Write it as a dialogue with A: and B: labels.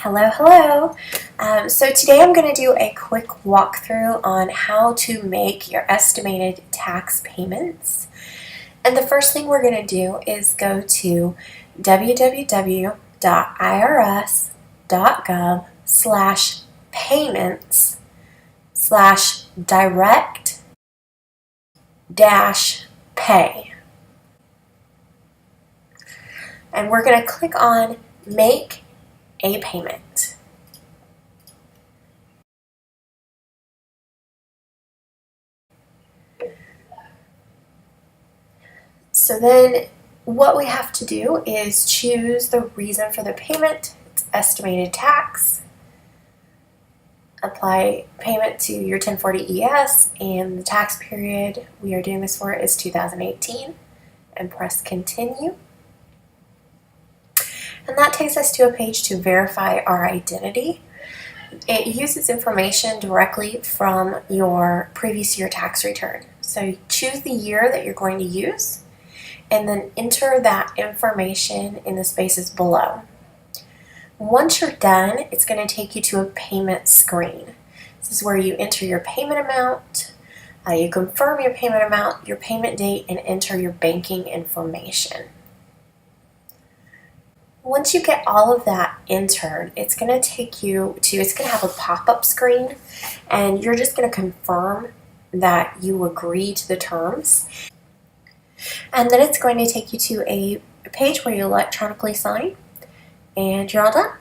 A: Hello, hello. So today I'm going to do a quick walkthrough on how to make your estimated tax payments. And the first thing we're going to do is go to www.irs.gov/payments/direct-pay. And we're going to click on Make a Payment. So then what we have to do is choose the reason for the payment. It's estimated tax. Apply payment to your 1040 ES, and the tax period we are doing this for is 2018, and press continue. And that takes us to a page to verify our identity. It uses information directly from your previous year tax return. So choose the year that you're going to use and then enter that information in the spaces below. Once you're done, it's going to take you to a payment screen. This is where you enter your payment amount, you confirm your payment amount, your payment date, and enter your banking information. Once you get all of that entered, it's going to take you to, it's going to have a pop-up screen, and you're just going to confirm that you agree to the terms. And then it's going to take you to a page where you electronically sign, and you're all done.